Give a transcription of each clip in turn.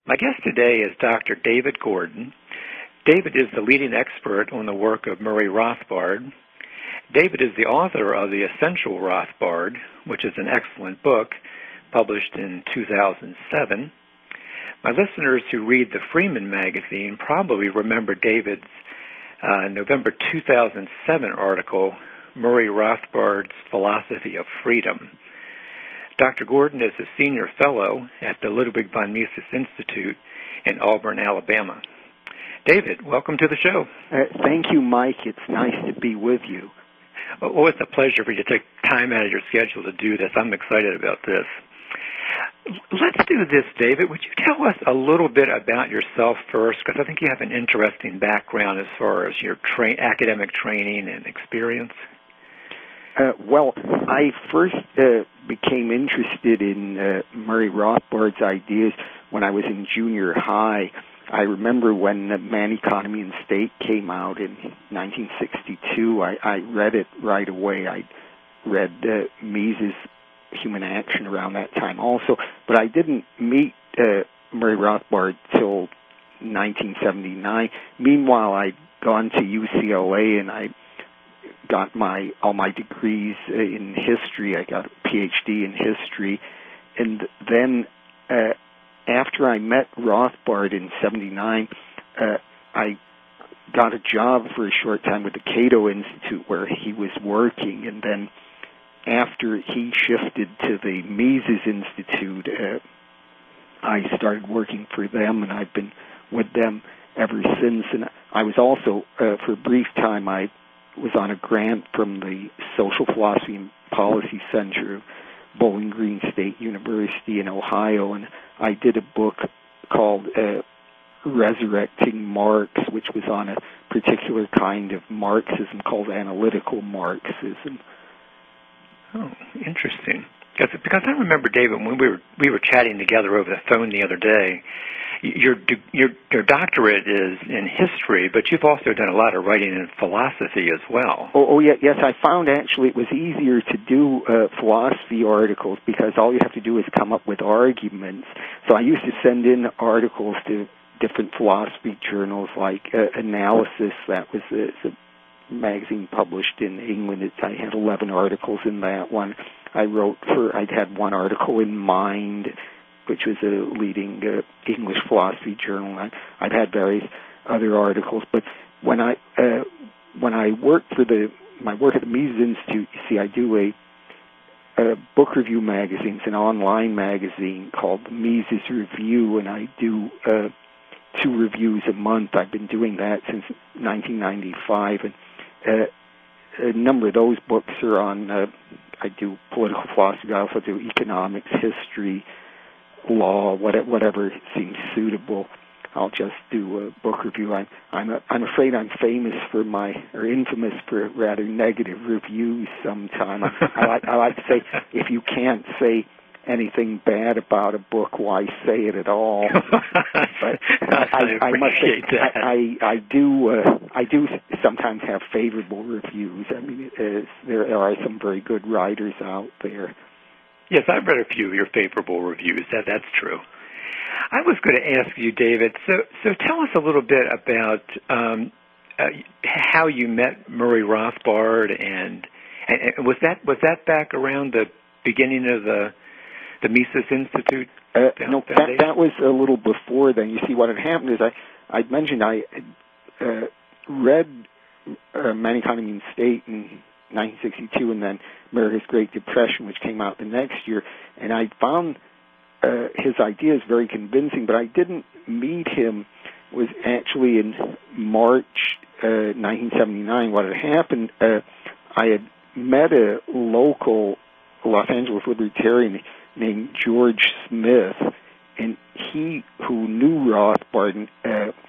My guest today is Dr. David Gordon. David is the leading expert on the work of Murray Rothbard. David is the author of The Essential Rothbard, which is an excellent book published in 2007. My listeners who read the Freeman magazine probably remember David's November 2007 article, Murray Rothbard's Philosophy of Freedom. Dr. Gordon is a senior fellow at the Ludwig von Mises Institute in Auburn, Alabama. David, welcome to the show. Thank you, Mike. It's nice to be with you. Well, it's a pleasure for you to take time out of your schedule to do this. I'm excited about this. Let's do this, David. Would you tell us a little bit about yourself first? Because I think you have an interesting background as far as your academic training and experience. Well, I first became interested in Murray Rothbard's ideas when I was in junior high. I remember when Man, Economy, and State came out in 1962. I read it right away. I read Mises' Human Action around that time also, but I didn't meet Murray Rothbard till 1979. Meanwhile, I'd gone to UCLA and I got all my degrees in history. I got a PhD in history, and then after I met Rothbard in 79, I got a job for a short time with the Cato Institute where he was working, and then after he shifted to the Mises Institute, I started working for them, and I've been with them ever since. And I was also, for a brief time, I was on a grant from the Social Philosophy and Policy Center of Bowling Green State University in Ohio, and I did a book called Resurrecting Marx, which was on a particular kind of Marxism called analytical Marxism. Oh, interesting. Because I remember, David, when we were chatting together over the phone the other day, your doctorate is in history, but you've also done a lot of writing in philosophy as well. Oh yeah, yes. I found actually it was easier to do philosophy articles because all you have to do is come up with arguments. So I used to send in articles to different philosophy journals like Analysis. That was a magazine published in England. I had 11 articles in that one. I'd had one article in Mind, which was a leading English philosophy journal. I've had various other articles, but when I worked for my work at the Mises Institute, you see, I do a book review magazine. It's an online magazine called the Mises Review, and I do 2 reviews a month. I've been doing that since 1995, and a number of those books are on. I do political philosophy. I also do economics, history, law, whatever seems suitable. I'll just do a book review. I'm afraid I'm infamous for rather negative reviews sometimes. I like to say, if you can't say anything bad about a book, why say it at all? But I must say, I do sometimes have favorable reviews. I mean, there are some very good writers out there. Yes, I've read a few of your favorable reviews. That's true. I was going to ask you, David, so tell us a little bit about how you met Murray Rothbard, and was that back around the beginning of the Mises Institute? No, that was a little before then. You see, what had happened is I'd mentioned I read Man, Economy, and State in 1962, and then America's Great Depression, which came out the next year, and I found his ideas very convincing, but I didn't meet him. It was actually in March 1979. What had happened, I had met a local Los Angeles libertarian named George Smith, and he who knew Rothbard,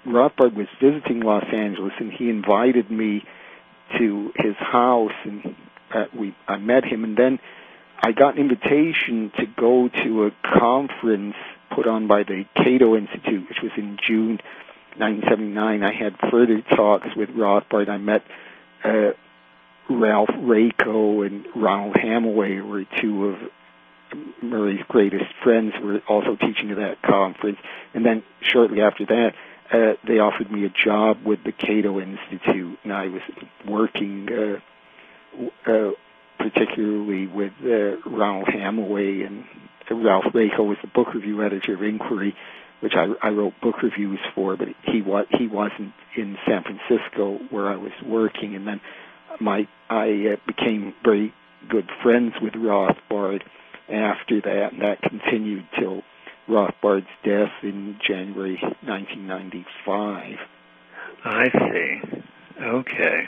Rothbard was visiting Los Angeles, and he invited me to his house, and I met him, and then I got an invitation to go to a conference put on by the Cato Institute, which was in June 1979. I had further talks with Rothbard. I met Ralph Raico and Ronald Hamaway, who were two of Murray's greatest friends were also teaching at that conference. And then shortly after that, they offered me a job with the Cato Institute, and I was working particularly with Ronald Hamaway, and Ralph Rako was the book review editor of Inquiry, which I wrote book reviews for, but he wasn't in San Francisco where I was working. And then I became very good friends with Rothbard after that, and that continued till Rothbard's death in January 1995. I see. Okay.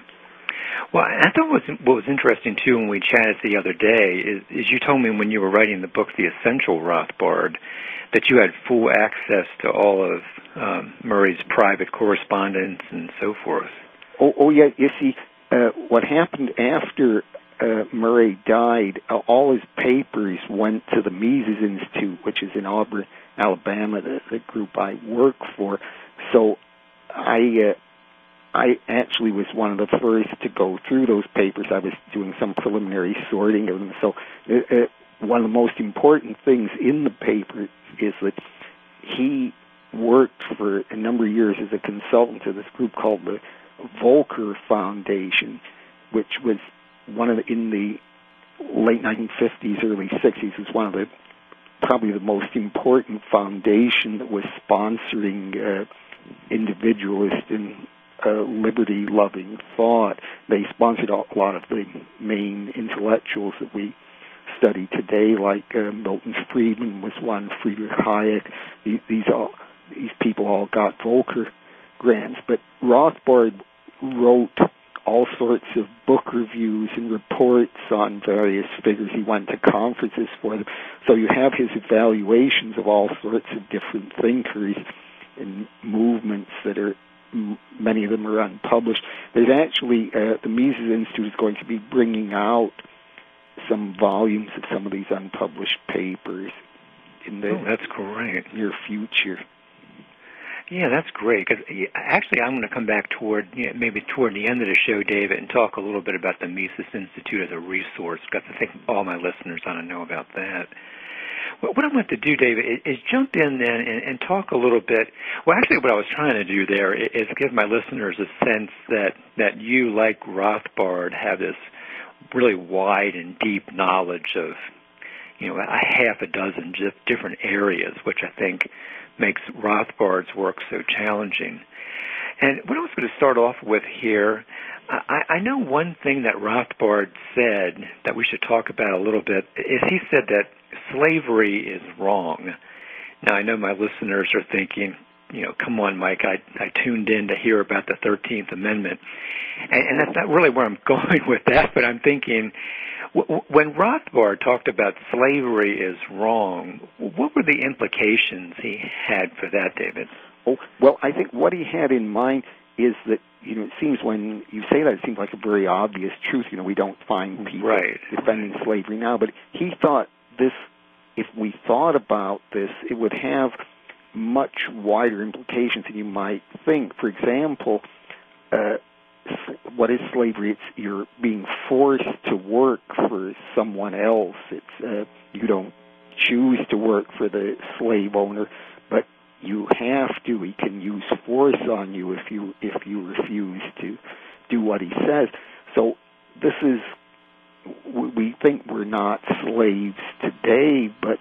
Well, I thought what was interesting, too, when we chatted the other day is you told me when you were writing the book, The Essential Rothbard, that you had full access to all of Murray's private correspondence and so forth. Oh yeah. You see, what happened after Murray died, all his papers went to the Mises Institute, which is in Auburn, Alabama, the group I work for. So I actually was one of the first to go through those papers. I was doing some preliminary sorting of them. So one of the most important things in the paper is that he worked for a number of years as a consultant to this group called the Volcker Foundation, which was in the late 1950s, early 60s, was one of the probably the most important foundation that was sponsoring individualist and liberty-loving thought. They sponsored a lot of the main intellectuals that we study today, like Milton Friedman was one, Friedrich Hayek. These people all got Volcker grants. But Rothbard wrote all sorts of book reviews and reports on various figures. He went to conferences for them. So you have his evaluations of all sorts of different thinkers and movements that are, many of them are unpublished. There's actually, the Mises Institute is going to be bringing out some volumes of some of these unpublished papers in the that's great. near future. Yeah, that's great. Because actually, I'm going to come back maybe toward the end of the show, David, and talk a little bit about the Mises Institute as a resource, because I think all my listeners ought to know about that. What I want to do, David, is jump in then and talk a little bit. Well, actually, what I was trying to do there is give my listeners a sense that you, like Rothbard, have this really wide and deep knowledge of, a half a dozen different areas, which I think makes Rothbard's work so challenging. And what I was going to start off with here, I know one thing that Rothbard said that we should talk about a little bit is he said that slavery is wrong. Now, I know my listeners are thinking, come on, Mike, I tuned in to hear about the 13th Amendment. And that's not really where I'm going with that, but I'm thinking, when Rothbard talked about slavery is wrong, what were the implications he had for that, David? Oh, well, I think what he had in mind is that, it seems when you say that, it seems like a very obvious truth. We don't find people defending slavery now, but he thought this, if we thought about this, it would have much wider implications than you might think. For example, what is slavery? It's you're being forced to work for someone else. It's you don't choose to work for the slave owner, but you have to. He can use force on you if you refuse to do what he says. So this is, we think we're not slaves today, but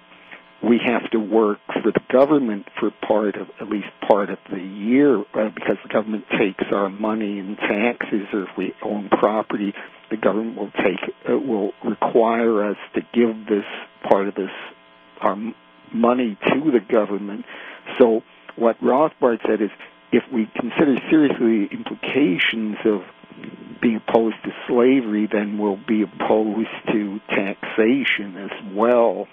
we have to work for the government for at least part of the year, because the government takes our money in taxes, or if we own property, the government will require us to give this part of our money to the government. So what Rothbard said is, if we consider seriously the implications of being opposed to slavery, then we'll be opposed to taxation as well.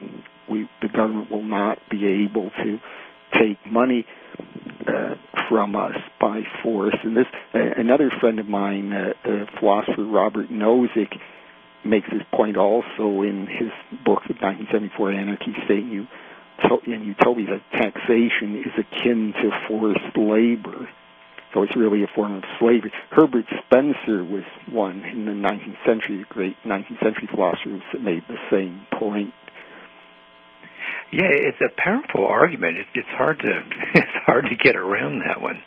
The government will not be able to take money from us by force. And this, another friend of mine, philosopher Robert Nozick, makes this point also in his book, The 1974 Anarchy State. And you told me that taxation is akin to forced labor. So it's really a form of slavery. Herbert Spencer was one in the 19th century, the great 19th century philosopher that made the same point. Yeah, it's a powerful argument. It's hard to get around that one.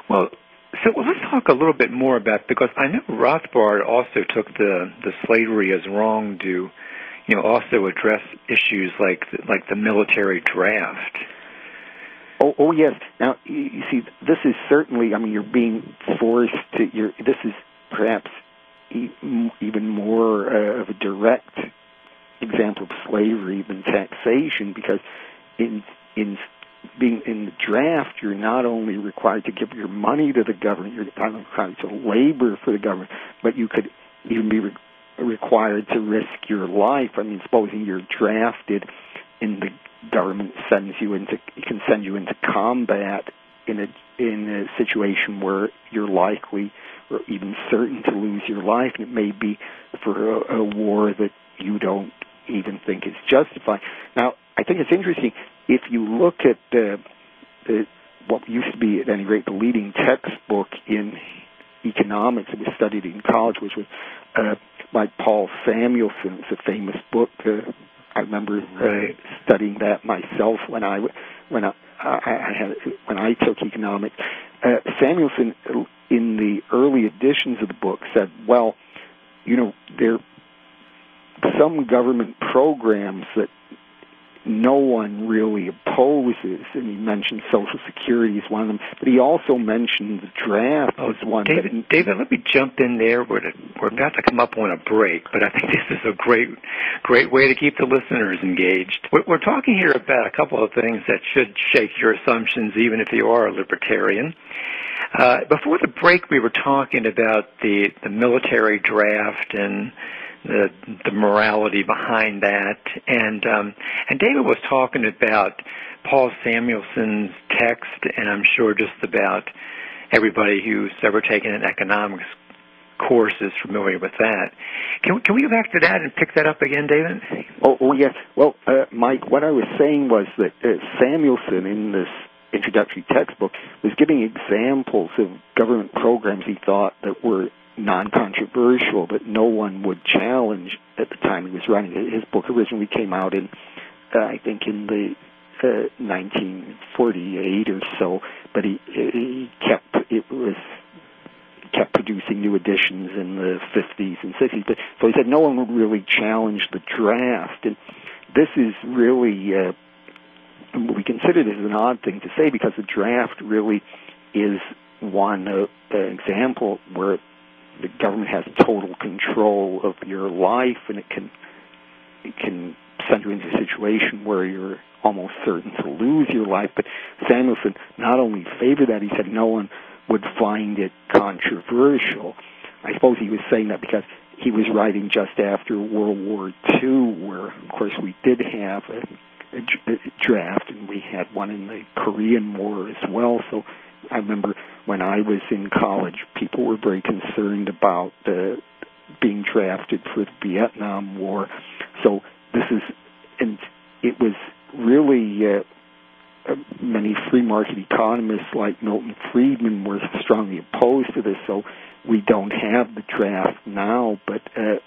Well, so let's talk a little bit more about, because I know Rothbard also took the slavery as wrong to, also address issues like the military draft. Oh yes. Now you see, this is certainly. I mean, you're being forced to. This is perhaps even more of a direct example of slavery than taxation, because in being in the draft, you're not only required to give your money to the government, you're not only required to labor for the government, but you could even be required to risk your life. I mean, supposing you're drafted and the government can send you into combat in a situation where you're likely or even certain to lose your life, and it may be for a war that you don't even think is justified. Now, I think it's interesting, if you look at what used to be, at any rate, the leading textbook in economics that was studied in college, which was by Paul Samuelson. It's a famous book. I remember studying that myself when I took economics. Samuelson, in the early editions of the book, said, well, there are some government programs that no one really opposes, and he mentioned Social Security as one of them, but he also mentioned the draft as one. David, let me jump in there. We're about to come up on a break, but I think this is a great way to keep the listeners engaged. We're talking here about a couple of things that should shake your assumptions, even if you are a libertarian. Before the break, we were talking about the military draft and the morality behind that, and David was talking about Paul Samuelson's text, and I'm sure just about everybody who's ever taken an economics course is familiar with that. Can we go back to that and pick that up again, David? Oh yes. Well, Mike, what I was saying was that Samuelson, in this introductory textbook, was giving examples of government programs he thought that were non-controversial, that no one would challenge at the time he was writing. His book originally came out in, I think, in the 1948 or so, but he kept producing new editions in the 50s and 60s. But so he said no one would really challenge the draft, and this is really we consider this an odd thing to say, because the draft really is one example where the government has total control of your life, and it can send you into a situation where you're almost certain to lose your life. But Samuelson not only favored that, he said no one would find it controversial. I suppose he was saying that because he was writing just after World War II, where, of course, we did have a draft, and we had one in the Korean War as well. So I remember when I was in college, people were very concerned about being drafted for the Vietnam War. So and it was really many free market economists like Milton Friedman were strongly opposed to this. So we don't have the draft now, but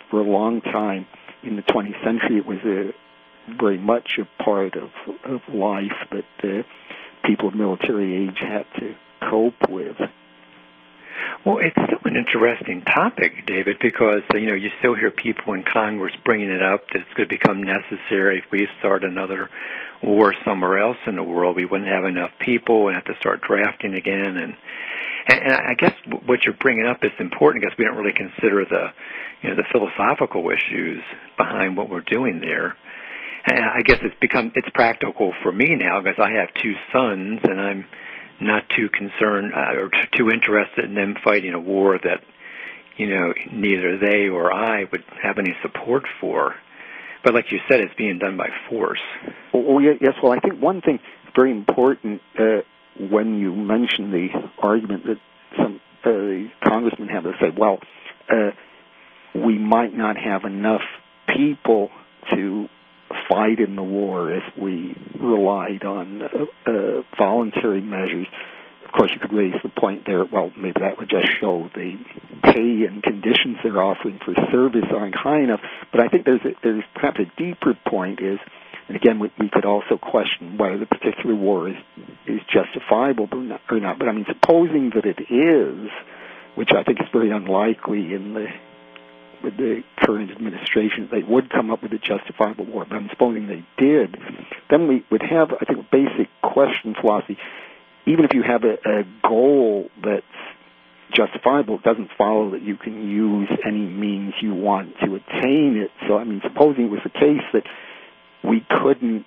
for a long time in the 20th century, it was very much a part of life that people of military age had to cope with. Well, it's still an interesting topic, David, because you still hear people in Congress bringing it up that it's going to become necessary if we start another war somewhere else in the world. We wouldn't have enough people and have to start drafting again. And I guess what you're bringing up is important, because we don't really consider the philosophical issues behind what we're doing there. And I guess it's practical for me now, because I have two sons, and I'm not too concerned or too interested in them fighting a war that, neither they or I would have any support for. But like you said, it's being done by force. Oh yes. Well, I think one thing very important when you mention the argument that some congressmen have to say, well, we might not have enough people to fight in the war if we relied on voluntary measures. Of course, you could raise the point there, well, maybe that would just show the pay and conditions they're offering for service aren't high enough. But I think there's perhaps a deeper point is, Again, we could also question whether the particular war is justifiable or not. But I mean, supposing that it is, which I think is very unlikely with the current administration, they would come up with a justifiable war. But I'm supposing they did. Then we would have, I think, a basic question philosophy. Even if you have a goal that's justifiable, it doesn't follow that you can use any means you want to attain it. So, I mean, supposing it was the case that we couldn't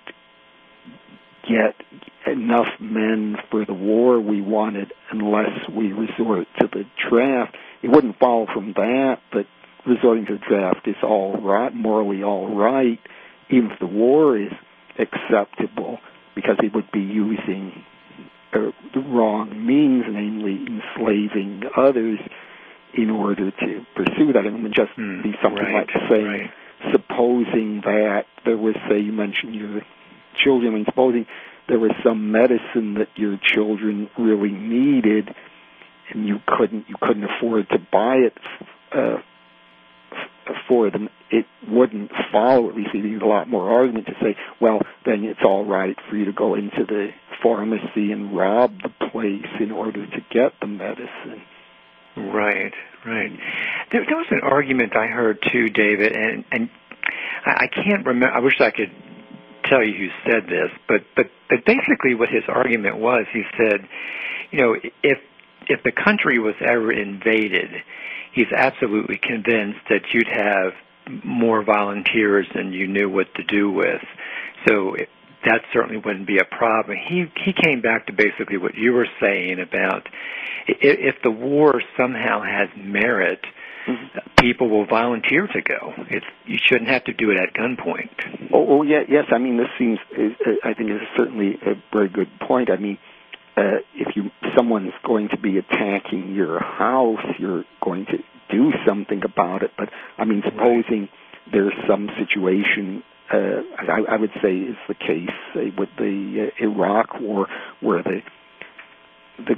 get enough men for the war we wanted unless we resort to the draft, it wouldn't follow from that resorting to the draft is all right, morally all right, even if the war is acceptable, because it would be using the wrong means, namely enslaving others, in order to pursue that. It would just be something like saying, supposing that there was, say, you mentioned your children, I mean, supposing there was some medicine that your children really needed, and you couldn't afford to buy it for them, it wouldn't follow. At least you need a lot more argument to say, well, then it's all right for you to go into the pharmacy and rob the place in order to get the medicine. Right. There was an argument I heard too, David, and I can't remember. I wish I could tell you who said this, but basically what his argument was, he said, if the country was ever invaded, he's absolutely convinced that you'd have more volunteers than you knew what to do with. So that certainly wouldn't be a problem. He came back to basically what you were saying about if the war somehow has merit, people will volunteer to go. You shouldn't have to do it at gunpoint. Oh yeah, yes. I mean, this seems, I think, is certainly a very good point. I mean, if someone's going to be attacking your house, you're going to do something about it. But I mean, supposing there's some situation, I would say is the case, say, with the Iraq War, where the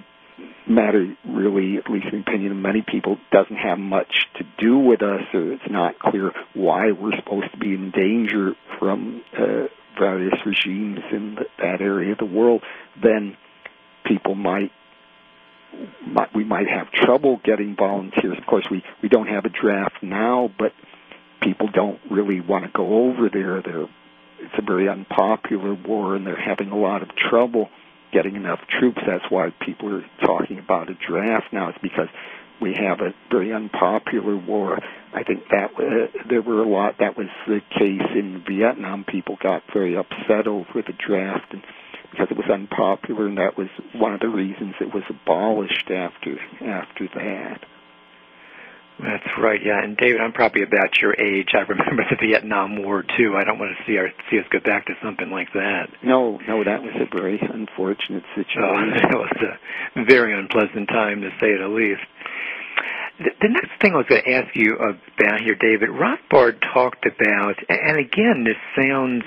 matter really, at least in the opinion of many people, doesn't have much to do with us, or it's not clear why we're supposed to be in danger from various regimes in that area of the world, then people we might have trouble getting volunteers. Of course, we don't have a draft now, but people don't really want to go over there. It's a very unpopular war, and they're having a lot of trouble getting enough troops. That's why people are talking about a draft now. It's because we have a very unpopular war. I think that that was the case in Vietnam. People got very upset over the draft, and because it was unpopular, and that was one of the reasons it was abolished after that. That's right, yeah. And David, I'm probably about your age. I remember the Vietnam War too. I don't want to see us go back to something like that. No, that was a very unfortunate situation. It was a very unpleasant time, to say the least. The next thing I was going to ask you about here, David, Rothbard talked about, and again, this sounds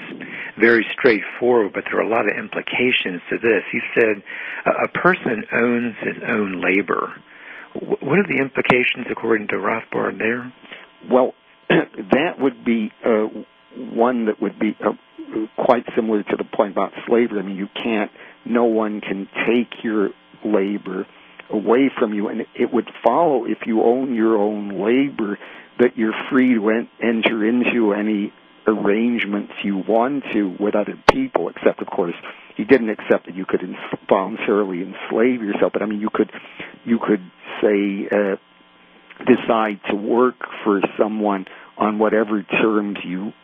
very straightforward, but there are a lot of implications to this. He said a person owns his own labor. What are the implications, according to Rothbard, there? Well, that would be one that would be quite similar to the point about slavery. I mean, no one can take your labor away from you, and it would follow, if you own your own labor, that you're free to enter into any arrangements you want to with other people, except, of course, he didn't accept that you could voluntarily enslave yourself. But I mean, you could say decide to work for someone on whatever terms you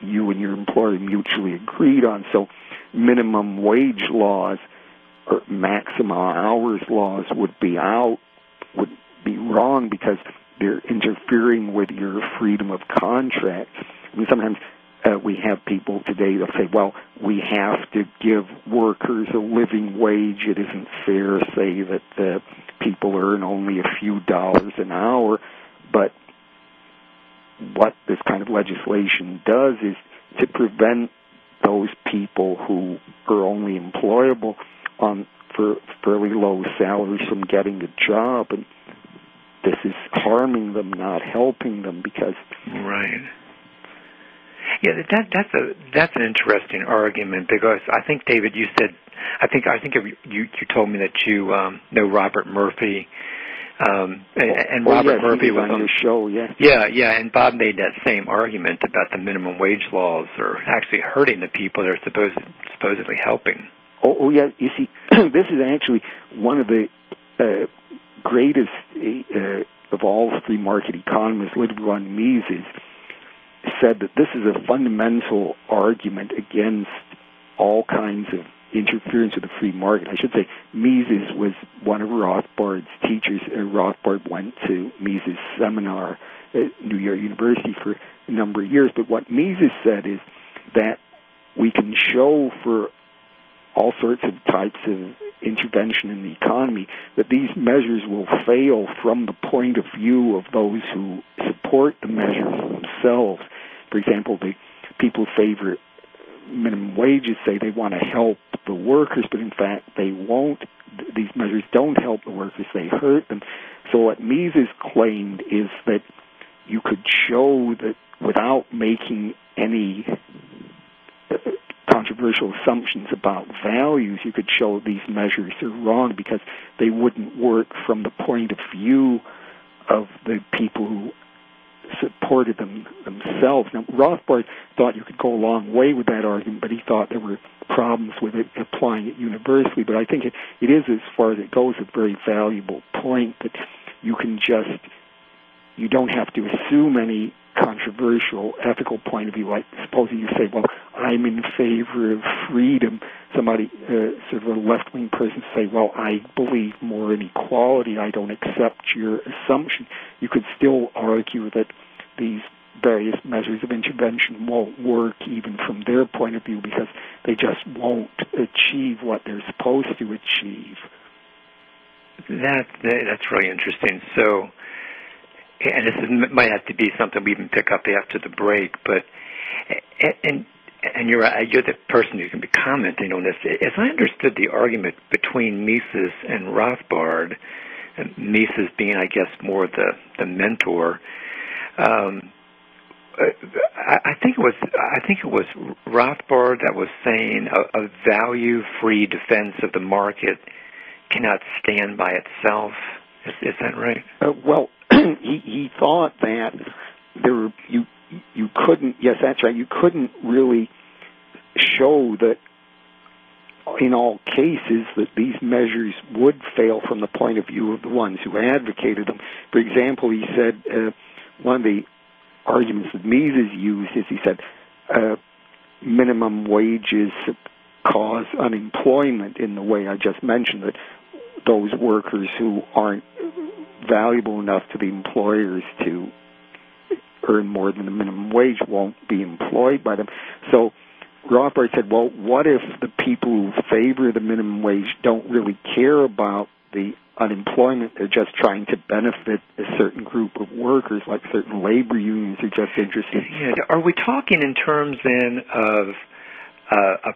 and your employer mutually agreed on. So minimum wage laws or maximum hours laws would be wrong, because they're interfering with your freedom of contract. I mean, sometimes we have people today that say, well, we have to give workers a living wage. It isn't fair, say, that people earn only a few dollars an hour. But what this kind of legislation does is to prevent those people who are only employable for fairly low salaries from getting a job, and this is harming them, not helping them, because... Right. Yeah, that's an interesting argument, because I think, David, you said, I think you told me that you know Robert Murphy, and Robert Murphy was on your show, yeah. Yeah, and Bob made that same argument about the minimum wage laws are actually hurting the people they're supposedly helping. Oh, yeah. You see, this is actually one of the greatest of all free market economists, Ludwig von Mises, said that this is a fundamental argument against all kinds of interference with the free market. I should say Mises was one of Rothbard's teachers. Rothbard went to Mises' seminar at New York University for a number of years. But what Mises said is that we can show for all sorts of types of intervention in the economy that these measures will fail from the point of view of those who support the measures themselves. For example, the people who favor minimum wages say they want to help the workers, but in fact they won't. These measures don't help the workers, they hurt them. So what Mises claimed is that you could show that without making any controversial assumptions about values, you could show these measures are wrong because they wouldn't work from the point of view of the people who supported them themselves. Now, Rothbard thought you could go a long way with that argument, but he thought there were problems with it applying it universally. But I think it is, as far as it goes, a very valuable point that you don't have to assume any controversial ethical point of view. Like supposing you say, well, I'm in favor of freedom. Somebody, sort of a left-wing person, say, well, I believe more in equality. I don't accept your assumption. You could still argue that these various measures of intervention won't work even from their point of view because they just won't achieve what they're supposed to achieve. That's really interesting. So, and this might have to be something we even pick up after the break, but and you're the person who can be commenting on this. As I understood the argument between Mises and Rothbard, and Mises being, I guess, more the mentor, I think it was Rothbard that was saying a value-free defense of the market cannot stand by itself. Is that right? Well, he thought that you couldn't. Yes, that's right. You couldn't really show that in all cases that these measures would fail from the point of view of the ones who advocated them. For example, he said one of the arguments that Mises used is he said minimum wages cause unemployment in the way I just mentioned, that those workers who aren't valuable enough to the employers to earn more than the minimum wage won't be employed by them. So Rothbard said, well, what if the people who favor the minimum wage don't really care about the unemployment? They're just trying to benefit a certain group of workers, like certain labor unions are just interested. Yeah. Are we talking in terms then of a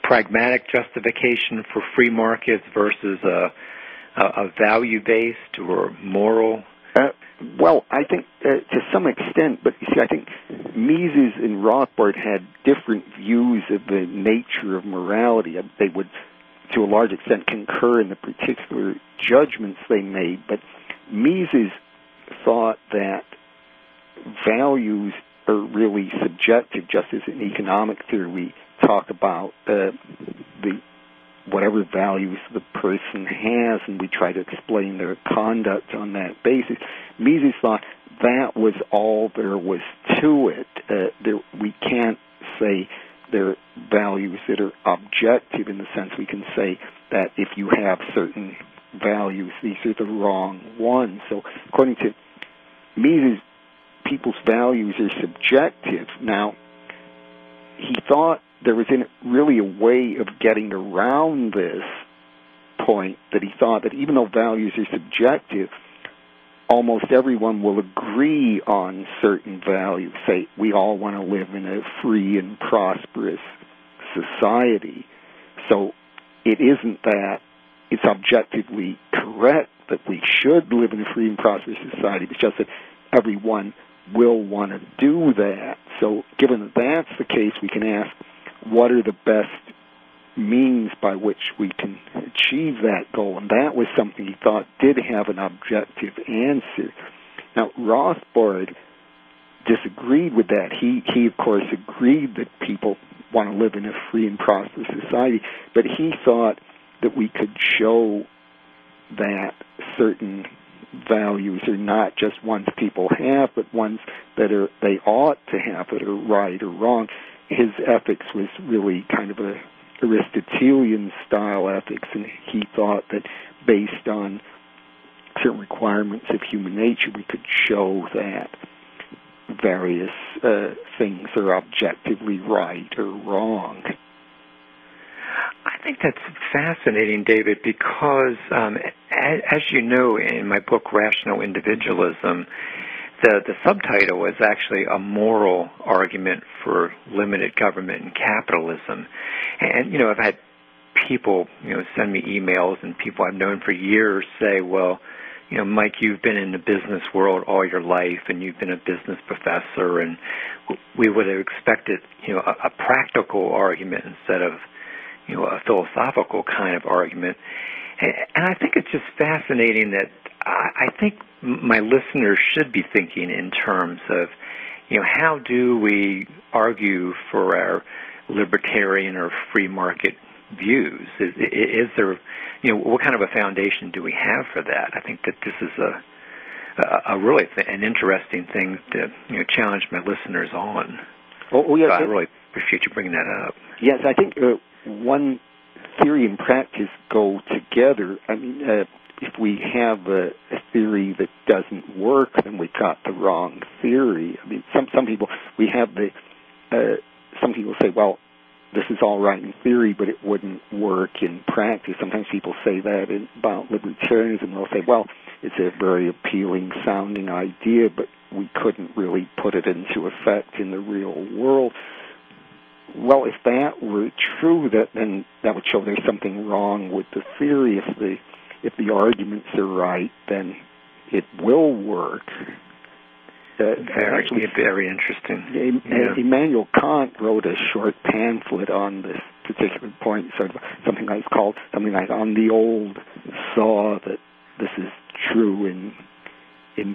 pragmatic justification for free markets versus a value-based or moral? Well, I think to some extent, but you see, I think Mises and Rothbard had different views of the nature of morality. They would, to a large extent, concur in the particular judgments they made, but Mises thought that values are really subjective, just as in economic theory we talk about whatever values the person has, and we try to explain their conduct on that basis. Mises thought that was all there was to it. We can't say there are values that are objective in the sense we can say that if you have certain values, these are the wrong ones. So according to Mises, people's values are subjective. Now, he thought there was really a way of getting around this point, that he thought that even though values are subjective, almost everyone will agree on certain values. Say, we all want to live in a free and prosperous society. So it isn't that it's objectively correct that we should live in a free and prosperous society. It's just that everyone will want to do that. So given that that's the case, we can ask, what are the best means by which we can achieve that goal? And that was something he thought did have an objective answer. Now, Rothbard disagreed with that. He of course, agreed that people want to live in a free and prosperous society, but he thought that we could show that certain values are not just ones people have, but ones that they ought to have, that are right or wrong. His ethics was really kind of a Aristotelian-style ethics, and he thought that based on certain requirements of human nature, we could show that various things are objectively right or wrong. I think that's fascinating, David, because as you know, in my book, Rational Individualism, the subtitle is actually a moral argument for limited government and capitalism. And, I've had people, send me emails, and people I've known for years say, well, Mike, you've been in the business world all your life, and you've been a business professor, and we would have expected, a practical argument instead of, a philosophical kind of argument. And I think it's just fascinating that I think my listeners should be thinking in terms of, how do we argue for our libertarian or free market views? Is there, what kind of a foundation do we have for that? I think that this is a really an interesting thing to challenge my listeners on. Oh yes, so I really appreciate you bringing that up. Yes, I think one theory and practice go together. I mean, if we have a theory that doesn't work, then we got the wrong theory. I mean, some people some people say, well, this is all right in theory, but it wouldn't work in practice. Sometimes people say that about libertarianism. They'll say, well, it's a very appealing sounding idea, but we couldn't really put it into effect in the real world. Well, if that were true, then that would show there's something wrong with the theory. If the arguments are right, then it will work. Very interesting. Immanuel Kant wrote a short pamphlet on this particular point, sort of something like on the old saw that this is true in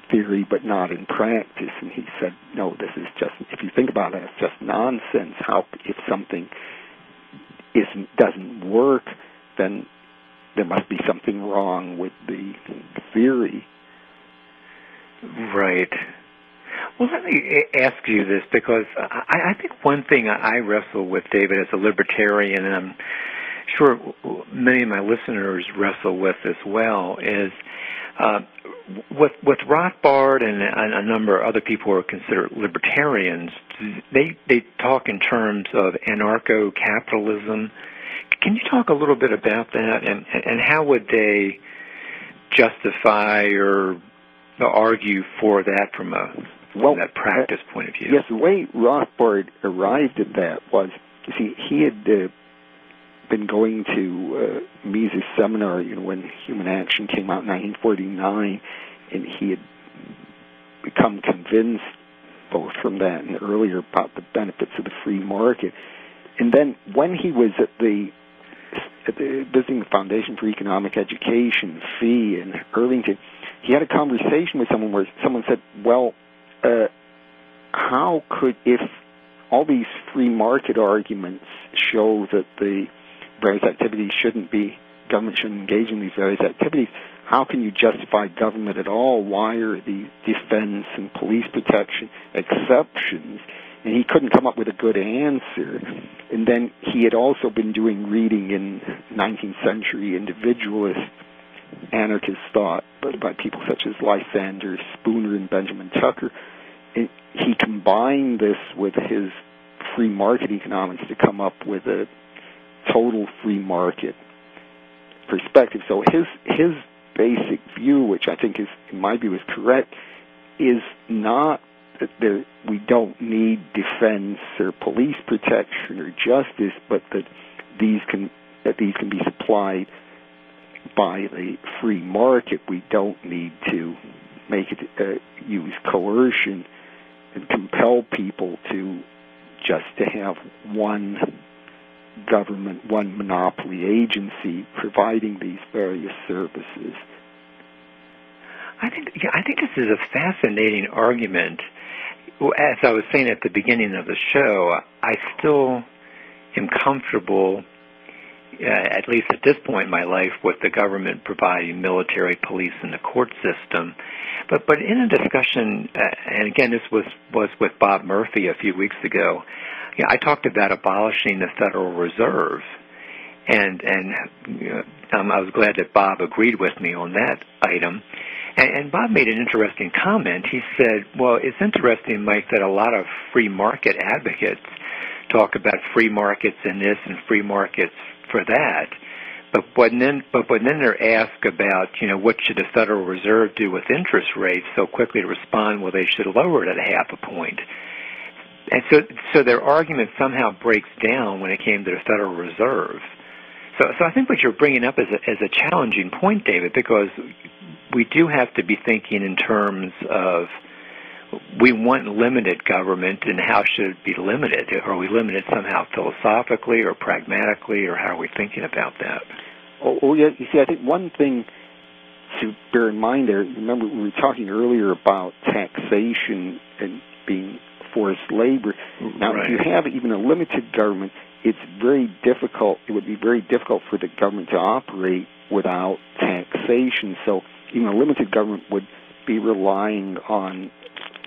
theory but not in practice. And he said, no, this is just, if you think about it, it's just nonsense. How, if something doesn't work, then there must be something wrong with the theory. Right. Well, let me ask you this, because I think one thing I wrestle with, David, as a libertarian, and I'm sure many of my listeners wrestle with as well, is with Rothbard and a number of other people who are considered libertarians, they talk in terms of anarcho-capitalism. Can you talk a little bit about that, and how would they justify or argue for that from that practice point of view? Yes, the way Rothbard arrived at that was, you see, he had been going to Mises' seminar, when Human Action came out in 1949, and he had become convinced, both from that and earlier, about the benefits of the free market. And then when he was visiting the Foundation for Economic Education, FEE, in Irvington, he had a conversation with someone where someone said, well, how could, if all these free market arguments show that the various activities government shouldn't engage in these various activities, how can you justify government at all? Why are the defense and police protection exceptions? And he couldn't come up with a good answer. And then he had also been doing reading in 19th century individualist anarchist thought by people such as Lysander, Spooner, and Benjamin Tucker. And he combined this with his free market economics to come up with a total free market perspective. So his basic view, which I think is, in my view, is correct, is not that we don't need defense or police protection or justice, but that these can be supplied by the free market. We don't need to make it use coercion and compel people to just to have one government, one monopoly agency providing these various services. I think this is a fascinating argument. As I was saying at the beginning of the show, I still am comfortable, at least at this point in my life, with the government providing military, police, and the court system. But in a discussion, and again, this was with Bob Murphy a few weeks ago, I talked about abolishing the Federal Reserve, and I was glad that Bob agreed with me on that item. And Bob made an interesting comment. He said, well, it's interesting, Mike, that a lot of free market advocates talk about free markets in this and free markets for that. But when then they're asked about, what should the Federal Reserve do with interest rates, so quickly to respond, well, they should lower it at 0.5 point. And so their argument somehow breaks down when it came to the Federal Reserve. So I think what you're bringing up is a challenging point, David, because we do have to be thinking in terms of we want limited government, and how should it be limited? Are we limited somehow philosophically or pragmatically, or how are we thinking about that? Oh yeah. You see, I think one thing to bear in mind there, remember we were talking earlier about taxation and being forced labor. Now, right. If you have even a limited government, it's very difficult. It would be very difficult for the government to operate without taxation. So even a limited government would be relying on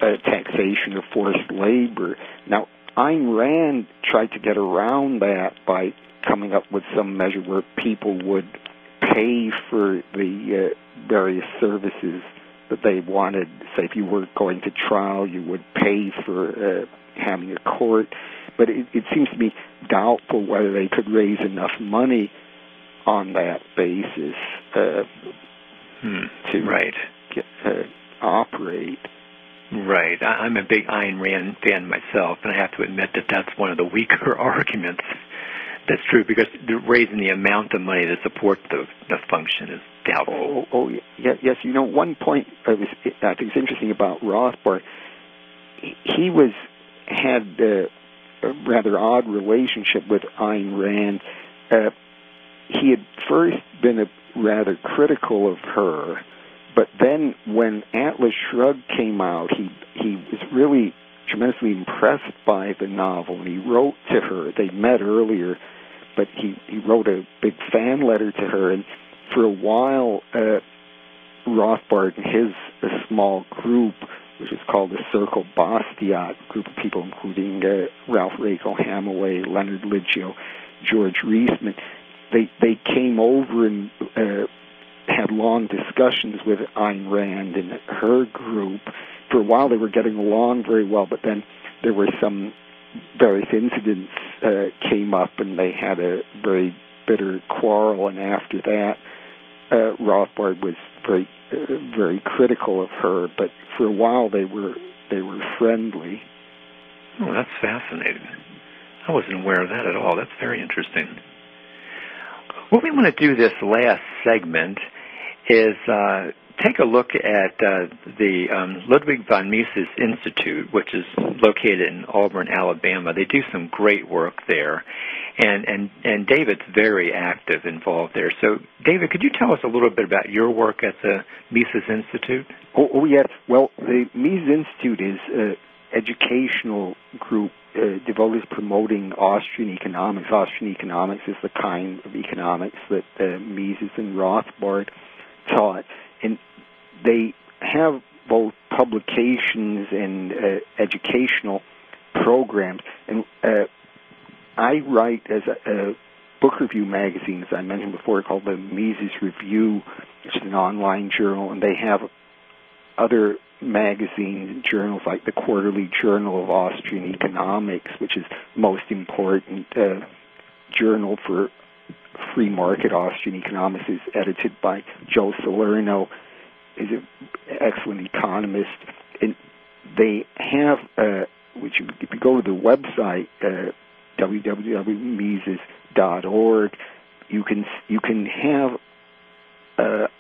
taxation or forced labor. Now, Ayn Rand tried to get around that by coming up with some measure where people would pay for the various services that they wanted. Say, if you were going to trial, you would pay for having a court. But it seems to me doubtful whether they could raise enough money on that basis to right. Operate. Right. I'm a big Ayn Rand fan myself, and I have to admit that that's one of the weaker arguments. That's true, because raising the amount of money to support the function is doubtful. Oh yes. One point I think is interesting about Rothbard. He had a rather odd relationship with Ayn Rand. He had first been rather critical of her, but then when Atlas Shrugged came out, he was really tremendously impressed by the novel, and he wrote to her. They met earlier, but he wrote a big fan letter to her, and for a while, Rothbard and his small group, which is called the Circle Bastiat, a group of people including Ralph Rachel Hamaway, Leonard Liggio, George Reisman, they came over and had long discussions with Ayn Rand and her group. For a while they were getting along very well, but then there were some various incidents came up, and they had a very bitter quarrel, and after that Rothbard was very very critical of her, but for a while they were friendly. Oh, that's fascinating. I wasn't aware of that at all. That's very interesting. What we want to do this last segment is take a look at the Ludwig von Mises Institute, which is located in Auburn, Alabama. They do some great work there, and David's very active involved there. So, David, could you tell us a little bit about your work at the Mises Institute? Oh yes. Well, the Mises Institute is an educational group devoted to promoting Austrian economics. Austrian economics is the kind of economics that Mises and Rothbard taught, and they have both publications and educational programs. And I write as a book review magazine, as I mentioned before, called the Mises Review, which is an online journal, and they have other magazines and journals like the Quarterly Journal of Austrian Economics, which is the most important journal for free market Austrian economics. Is edited by Joe Salerno, is an excellent economist, and they have, if you go to the website www.mises.org, you can have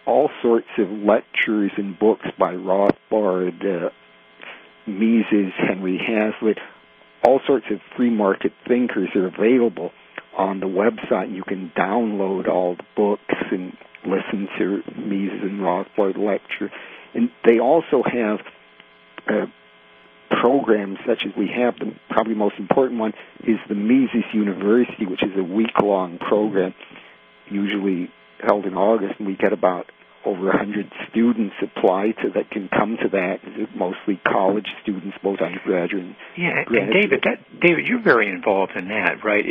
all sorts of lectures and books by Rothbard Mises, Henry Hazlitt, all sorts of free market thinkers are available on the website. You can download all the books and listen to Mises and Rothbard lecture. And they also have programs such as we have. The probably most important one is the Mises University, which is a week-long program, usually held in August, and we get about over 100 students apply to that, can come to that. Mostly college students, both undergraduate and graduate. And David, you're very involved in that, right?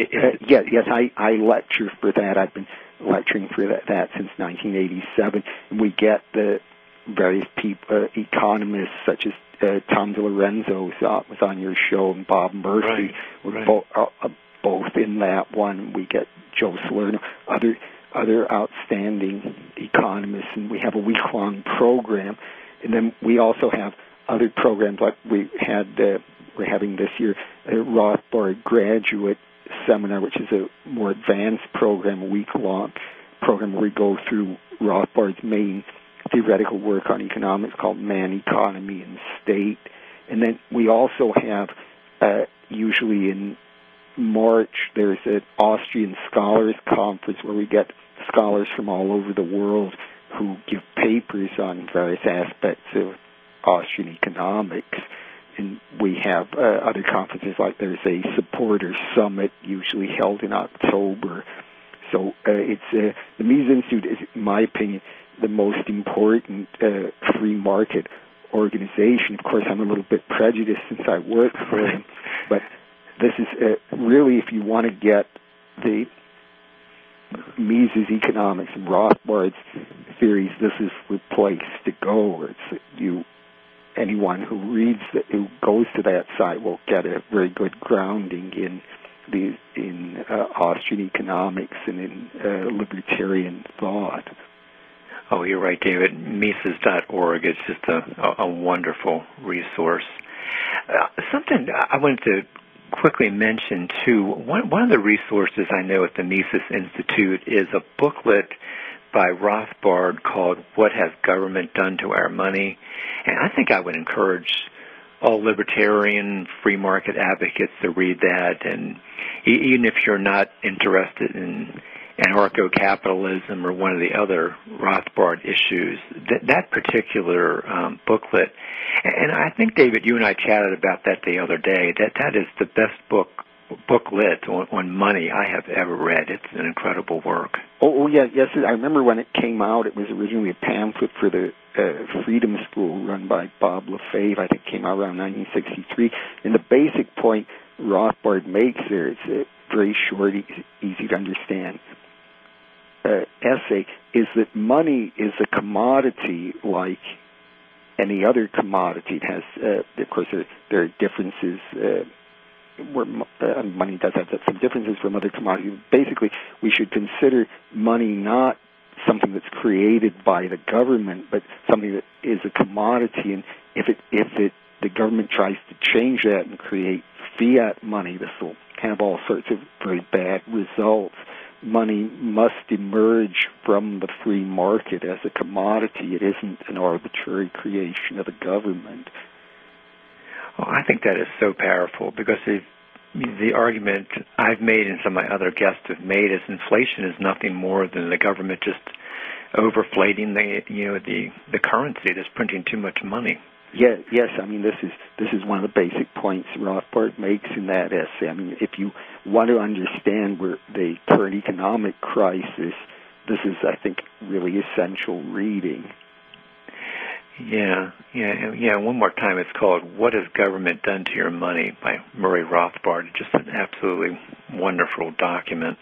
Yes, I lecture for that. I've been lecturing for that since 1987, and we get the various people, economists such as Tom DiLorenzo was on your show, and Bob Murphy were both in that one. We get Joe Salerno, other outstanding economists, and we have a week-long program. And then we also have other programs like we're having this year, a Rothbard graduate seminar, which is a more advanced program, a week-long program where we go through Rothbard's main theoretical work on economics called Man, Economy, and State. And then we also have, usually in March, there's an Austrian Scholars Conference where we get scholars from all over the world who give papers on various aspects of Austrian economics. And we have other conferences, like there's a supporter summit usually held in October. So it's the Mises Institute is, in my opinion, the most important free market organization. Of course, I'm a little bit prejudiced since I work for them, but this is really, if you want to get the Mises economics and Rothbard's theories, this is the place to go. Anyone who reads who goes to that site will get a very good grounding in Austrian economics and in libertarian thought. Oh, you're right, David. Mises.org is just a wonderful resource. Something I wanted to quickly mention, too, one of the resources I know at the Mises Institute is a booklet by Rothbard called What Has Government Done to Our Money? And I think I would encourage all libertarian free market advocates to read that. And even if you're not interested in anarcho-capitalism or one of the other Rothbard issues, that particular booklet, and I think, David, you and I chatted about that the other day, that is the best booklet on money I have ever read. It's an incredible work. Oh yeah, yes. I remember when it came out, it was originally a pamphlet for the Freedom School run by Bob Lefebvre. I think it came out around 1963. And the basic point Rothbard makes there, it's a very short, easy to understand essay, is that money is a commodity like any other commodity. It has, of course, there are differences where money does have some differences from other commodities. Basically, we should consider money not something that's created by the government, but something that is a commodity. And if the government tries to change that and create fiat money, this will have all sorts of very bad results. Money must emerge from the free market as a commodity. It isn't an arbitrary creation of the government. Well, I think that is so powerful, because the argument I've made and some of my other guests have made is inflation is nothing more than the government just overflating the currency, that's printing too much money. Yeah, yes, I mean, this is one of the basic points Rothbard makes in that essay. I mean, if you want to understand where the current economic crisis, this is, I think, really essential reading. Yeah. One more time, it's called What Has Government Done to Your Money by Murray Rothbard. Just an absolutely wonderful document.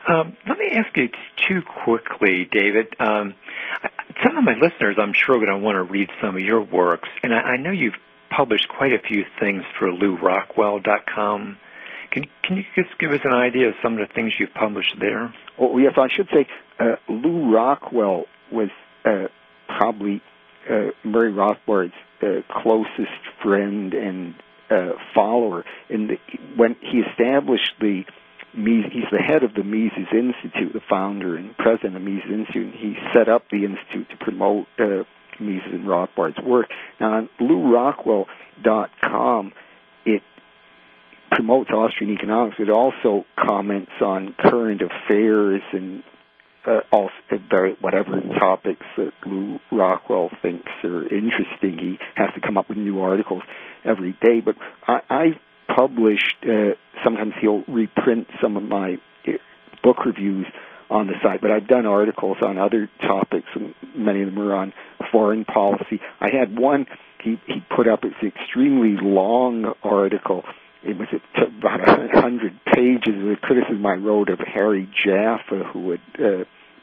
Let me ask you too quickly, David. Some of my listeners, I'm sure, are going to want to read some of your works, and I know you've published quite a few things for LouRockwell.com. Can you just give us an idea of some of the things you've published there? Oh, yes, I should say Lou Rockwell was probably Murray Rothbard's closest friend and follower. When he established he's the head of the Mises Institute, the founder and president of the Mises Institute, and he set up the institute to promote Mises and Rothbard's work. Now, Lou Rockwell Michaelbeitler.com, it promotes Austrian economics. It also comments on current affairs and also whatever topics that Lou Rockwell thinks are interesting. He has to come up with new articles every day. But I published, sometimes he'll reprint some of my book reviews on the site, but I've done articles on other topics, and many of them are on foreign policy. I had one he put up. It's an extremely long article. It was about 100 pages of a criticism I wrote of Harry Jaffa, who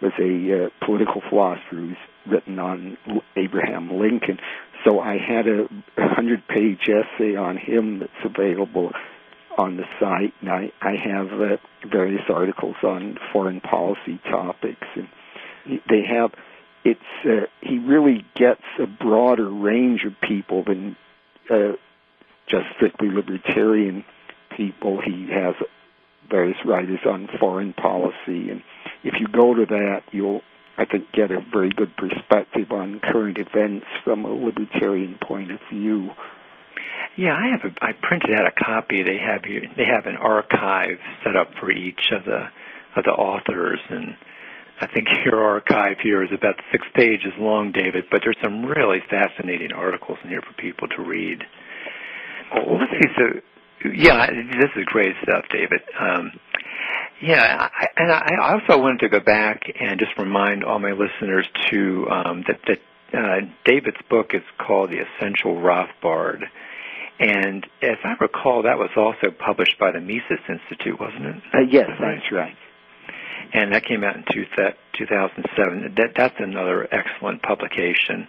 was a political philosopher who's written on Abraham Lincoln. So I had a 100-page essay on him that's available on the site, and I have various articles on foreign policy topics. And they have he really gets a broader range of people than just strictly libertarian people. He has various writers on foreign policy, and if you go to that, you'll, I think, get a very good perspective on current events from a libertarian point of view. Yeah, I printed out a copy. They have an archive set up for each of the authors, and I think your archive here is about 6 pages long, David, but there's some really fascinating articles in here for people to read. Well, let's see. So, yeah, this is great stuff, David. I also wanted to go back and just remind all my listeners to that David's book is called The Essential Rothbard, and as I recall, that was also published by the Mises Institute, wasn't it? Yes, that's right. And that came out in 2007. That's another excellent publication.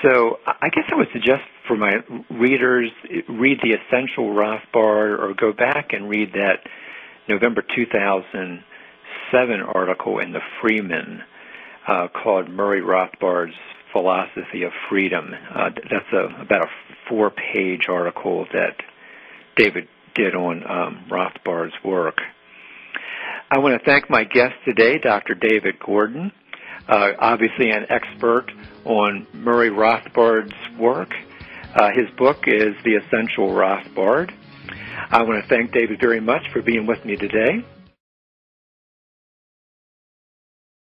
So I guess I would suggest for my readers, read The Essential Rothbard, or go back and read that November 2007 article in the Freeman called Murray Rothbard's Philosophy of Freedom. That's about a 4-page article that David did on Rothbard's work. I want to thank my guest today, Dr. David Gordon, obviously an expert on Murray Rothbard's work. His book is The Essential Rothbard. I want to thank David very much for being with me today.